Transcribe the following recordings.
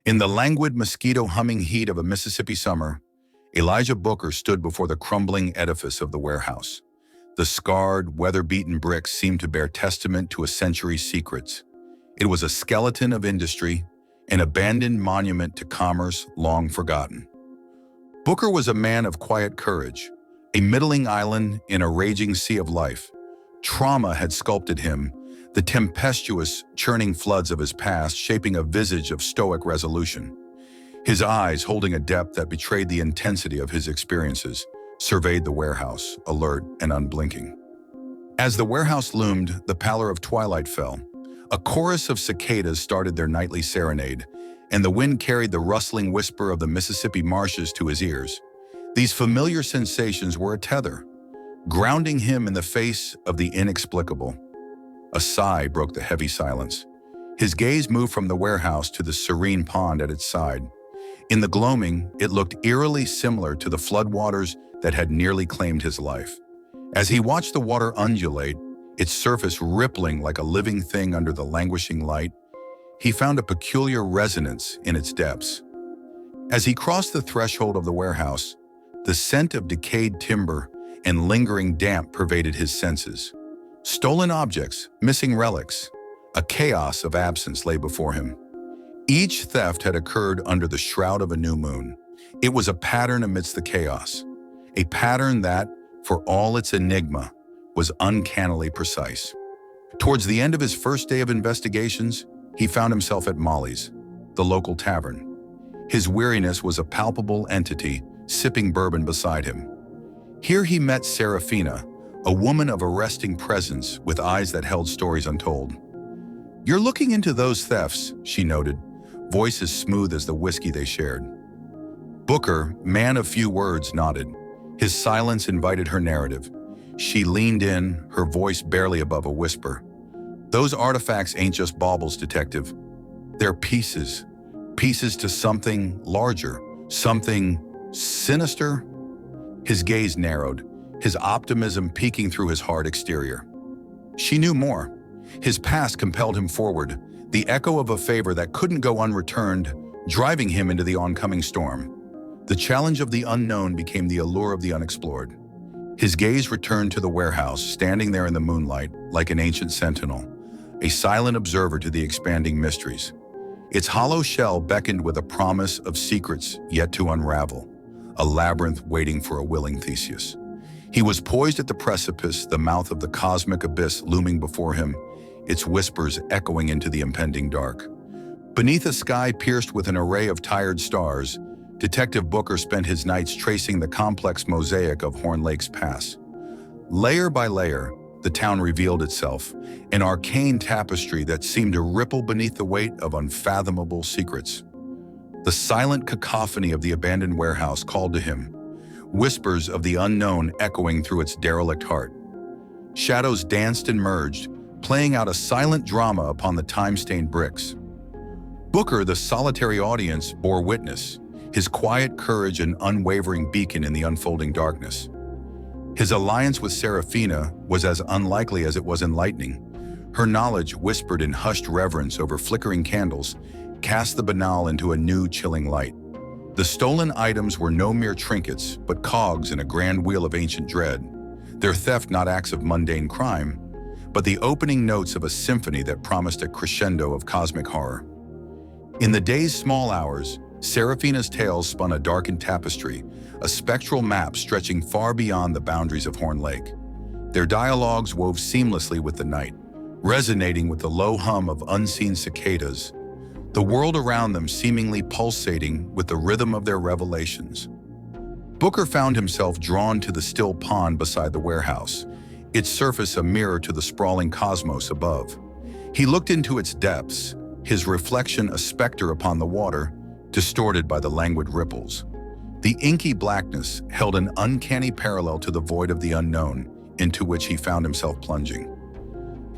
In the languid, mosquito-humming heat of a Mississippi summer, Elijah Booker stood before the crumbling edifice of the warehouse. The scarred, weather-beaten bricks seemed to bear testament to a century's secrets. It was a skeleton of industry, an abandoned monument to commerce long forgotten. Booker was a man of quiet courage, a middling island in a raging sea of life. Trauma had sculpted him, the tempestuous, churning floods of his past shaping a visage of stoic resolution. His eyes, holding a depth that betrayed the intensity of his experiences, surveyed the warehouse, alert and unblinking. As the warehouse loomed, the pallor of twilight fell. A chorus of cicadas started their nightly serenade, and the wind carried the rustling whisper of the Mississippi marshes to his ears. These familiar sensations were a tether, grounding him in the face of the inexplicable. A sigh broke the heavy silence. His gaze moved from the warehouse to the serene pond at its side. In the gloaming, it looked eerily similar to the floodwaters that had nearly claimed his life. As he watched the water undulate, its surface rippling like a living thing under the languishing light, he found a peculiar resonance in its depths. As he crossed the threshold of the warehouse, the scent of decayed timber and lingering damp pervaded his senses. Stolen objects, missing relics, a chaos of absence lay before him. Each theft had occurred under the shroud of a new moon. It was a pattern amidst the chaos, a pattern that, for all its enigma, was uncannily precise. Towards the end of his first day of investigations, he found himself at Molly's, the local tavern. His weariness was a palpable entity, sipping bourbon beside him. Here he met Serafina, a woman of arresting presence with eyes that held stories untold. "You're looking into those thefts," she noted, voice as smooth as the whiskey they shared. Booker, man of few words, nodded. His silence invited her narrative. She leaned in, her voice barely above a whisper. "Those artifacts ain't just baubles, detective. They're pieces. Pieces to something larger, something sinister." His gaze narrowed, his optimism peeking through his hard exterior. She knew more. His past compelled him forward, the echo of a favor that couldn't go unreturned, driving him into the oncoming storm. The challenge of the unknown became the allure of the unexplored. His gaze returned to the warehouse, standing there in the moonlight like an ancient sentinel, a silent observer to the expanding mysteries. Its hollow shell beckoned with a promise of secrets yet to unravel, a labyrinth waiting for a willing Theseus. He was poised at the precipice, the mouth of the cosmic abyss looming before him, its whispers echoing into the impending dark. Beneath a sky pierced with an array of tired stars, Detective Booker spent his nights tracing the complex mosaic of Horn Lake's past. Layer by layer, the town revealed itself, an arcane tapestry that seemed to ripple beneath the weight of unfathomable secrets. The silent cacophony of the abandoned warehouse called to him, whispers of the unknown echoing through its derelict heart. Shadows danced and merged, playing out a silent drama upon the time-stained bricks. Booker, the solitary audience, bore witness, his quiet courage an unwavering beacon in the unfolding darkness. His alliance with Serafina was as unlikely as it was enlightening. Her knowledge, whispered in hushed reverence over flickering candles, cast the banal into a new, chilling light. The stolen items were no mere trinkets, but cogs in a grand wheel of ancient dread. Their theft not acts of mundane crime, but the opening notes of a symphony that promised a crescendo of cosmic horror. In the day's small hours, Serafina's tales spun a darkened tapestry, a spectral map stretching far beyond the boundaries of Horn Lake. Their dialogues wove seamlessly with the night, resonating with the low hum of unseen cicadas, the world around them seemingly pulsating with the rhythm of their revelations. Booker found himself drawn to the still pond beside the warehouse, its surface a mirror to the sprawling cosmos above. He looked into its depths, his reflection a specter upon the water, distorted by the languid ripples. The inky blackness held an uncanny parallel to the void of the unknown into which he found himself plunging.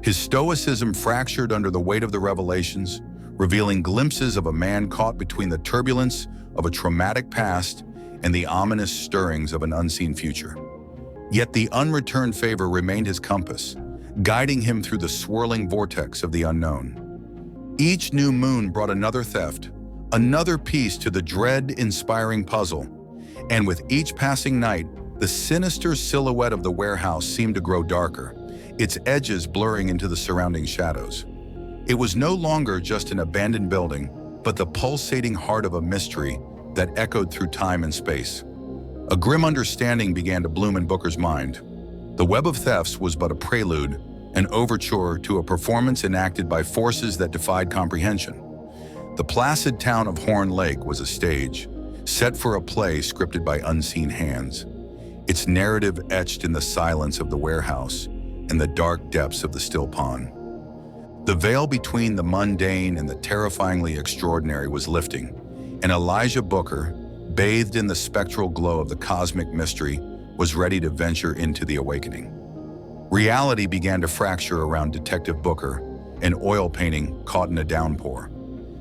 His stoicism fractured under the weight of the revelations, revealing glimpses of a man caught between the turbulence of a traumatic past and the ominous stirrings of an unseen future. Yet the unreturned favor remained his compass, guiding him through the swirling vortex of the unknown. Each new moon brought another theft, another piece to the dread-inspiring puzzle. And with each passing night, the sinister silhouette of the warehouse seemed to grow darker, its edges blurring into the surrounding shadows. It was no longer just an abandoned building, but the pulsating heart of a mystery that echoed through time and space. A grim understanding began to bloom in Booker's mind. The web of thefts was but a prelude, an overture to a performance enacted by forces that defied comprehension. The placid town of Horn Lake was a stage, set for a play scripted by unseen hands, its narrative etched in the silence of the warehouse and the dark depths of the still pond. The veil between the mundane and the terrifyingly extraordinary was lifting, and Elijah Booker, bathed in the spectral glow of the cosmic mystery, was ready to venture into the awakening. Reality began to fracture around Detective Booker, an oil painting caught in a downpour.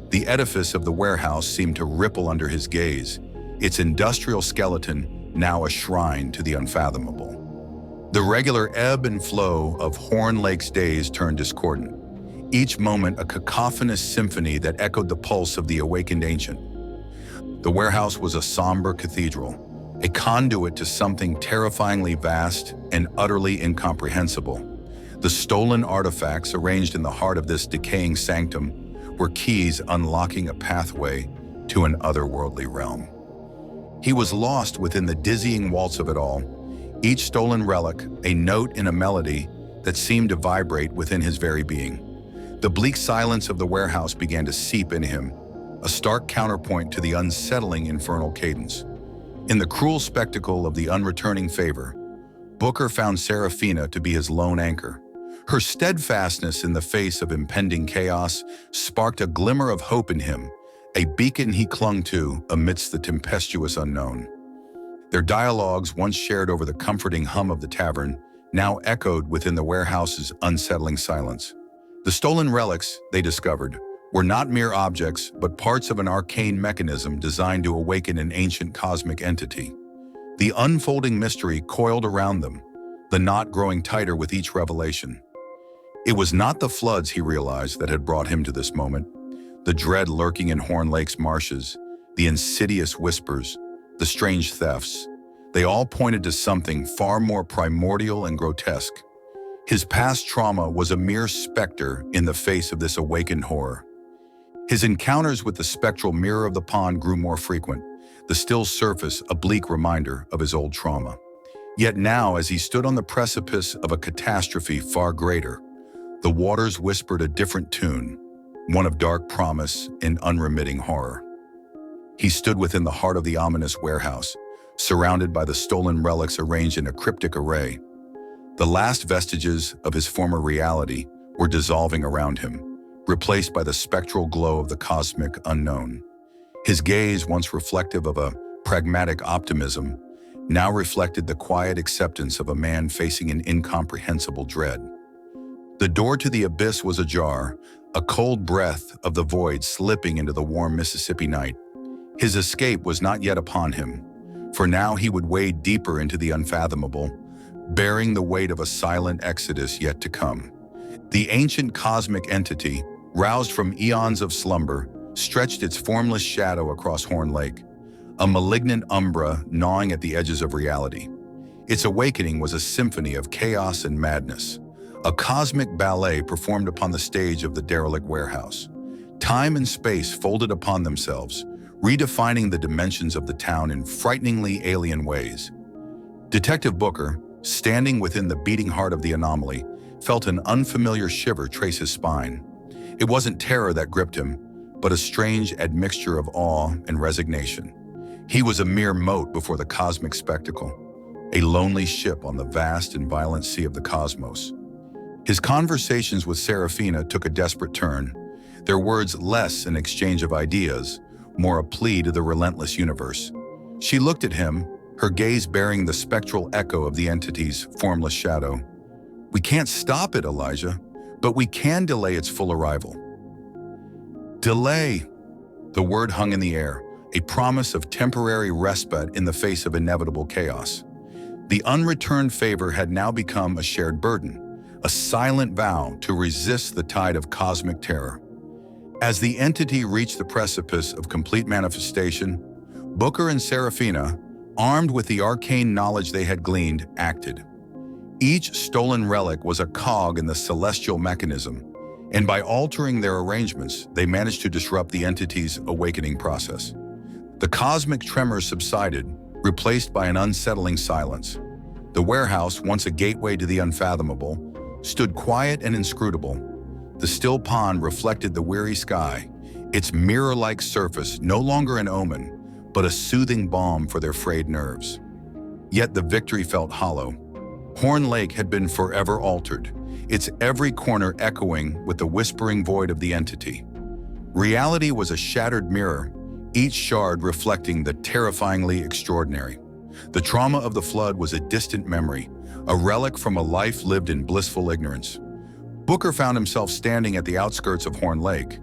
The edifice of the warehouse seemed to ripple under his gaze, its industrial skeleton now a shrine to the unfathomable. The regular ebb and flow of Horn Lake's days turned discordant, each moment a cacophonous symphony that echoed the pulse of the awakened ancient. The warehouse was a somber cathedral, a conduit to something terrifyingly vast and utterly incomprehensible. The stolen artifacts arranged in the heart of this decaying sanctum were keys unlocking a pathway to an otherworldly realm. He was lost within the dizzying waltz of it all, each stolen relic a note in a melody that seemed to vibrate within his very being. The bleak silence of the warehouse began to seep in him, a stark counterpoint to the unsettling infernal cadence. In the cruel spectacle of the unreturning favor, Booker found Serafina to be his lone anchor. Her steadfastness in the face of impending chaos sparked a glimmer of hope in him, a beacon he clung to amidst the tempestuous unknown. Their dialogues, once shared over the comforting hum of the tavern, now echoed within the warehouse's unsettling silence. The stolen relics, they discovered, were not mere objects, but parts of an arcane mechanism designed to awaken an ancient cosmic entity. The unfolding mystery coiled around them, the knot growing tighter with each revelation. It was not the floods, he realized, that had brought him to this moment. The dread lurking in Horn Lake's marshes, the insidious whispers, the strange thefts, they all pointed to something far more primordial and grotesque. His past trauma was a mere specter in the face of this awakened horror. His encounters with the spectral mirror of the pond grew more frequent, the still surface a bleak reminder of his old trauma. Yet now, as he stood on the precipice of a catastrophe far greater, the waters whispered a different tune, one of dark promise and unremitting horror. He stood within the heart of the ominous warehouse, surrounded by the stolen relics arranged in a cryptic array. The last vestiges of his former reality were dissolving around him, replaced by the spectral glow of the cosmic unknown. His gaze, once reflective of a pragmatic optimism, now reflected the quiet acceptance of a man facing an incomprehensible dread. The door to the abyss was ajar, a cold breath of the void slipping into the warm Mississippi night. His escape was not yet upon him, for now he would wade deeper into the unfathomable, bearing the weight of a silent exodus yet to come. The ancient cosmic entity, roused from eons of slumber, stretched its formless shadow across Horn Lake, a malignant umbra gnawing at the edges of reality. Its awakening was a symphony of chaos and madness, a cosmic ballet performed upon the stage of the derelict warehouse. Time and space folded upon themselves, redefining the dimensions of the town in frighteningly alien ways. Detective Booker, standing within the beating heart of the anomaly, felt an unfamiliar shiver trace his spine. It wasn't terror that gripped him, but a strange admixture of awe and resignation. He was a mere mote before the cosmic spectacle, a lonely ship on the vast and violent sea of the cosmos. His conversations with Serafina took a desperate turn, their words less an exchange of ideas, more a plea to the relentless universe. She looked at him, her gaze bearing the spectral echo of the entity's formless shadow. "We can't stop it, Elijah, but we can delay its full arrival." Delay! The word hung in the air, a promise of temporary respite in the face of inevitable chaos. The unreturned favor had now become a shared burden, a silent vow to resist the tide of cosmic terror. As the entity reached the precipice of complete manifestation, Booker and Seraphina, armed with the arcane knowledge they had gleaned, acted. Each stolen relic was a cog in the celestial mechanism, and by altering their arrangements, they managed to disrupt the entity's awakening process. The cosmic tremors subsided, replaced by an unsettling silence. The warehouse, once a gateway to the unfathomable, stood quiet and inscrutable. The still pond reflected the weary sky, its mirror-like surface no longer an omen, but a soothing balm for their frayed nerves. Yet the victory felt hollow. Horn Lake had been forever altered, its every corner echoing with the whispering void of the entity. Reality was a shattered mirror, each shard reflecting the terrifyingly extraordinary. The trauma of the flood was a distant memory, a relic from a life lived in blissful ignorance. Booker found himself standing at the outskirts of Horn Lake.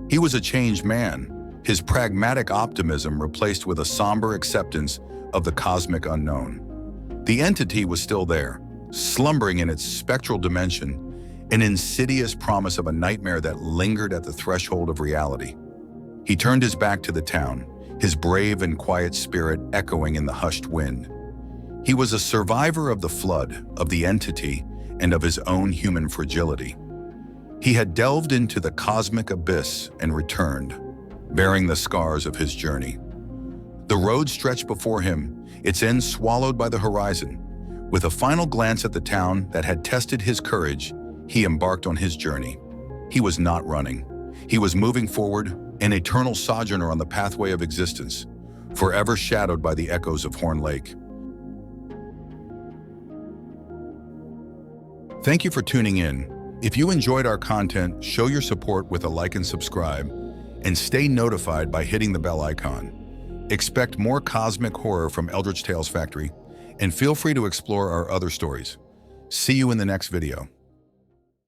He was a changed man, his pragmatic optimism replaced with a somber acceptance of the cosmic unknown. The entity was still there, slumbering in its spectral dimension, an insidious promise of a nightmare that lingered at the threshold of reality. He turned his back to the town, his brave and quiet spirit echoing in the hushed wind. He was a survivor of the flood, of the entity, and of his own human fragility. He had delved into the cosmic abyss and returned, bearing the scars of his journey. The road stretched before him, its end swallowed by the horizon. With a final glance at the town that had tested his courage, he embarked on his journey. He was not running. He was moving forward, an eternal sojourner on the pathway of existence, forever shadowed by the echoes of Horn Lake. Thank you for tuning in. If you enjoyed our content, show your support with a like and subscribe, and stay notified by hitting the bell icon. Expect more cosmic horror from Eldritch Tales Factory, and feel free to explore our other stories. See you in the next video.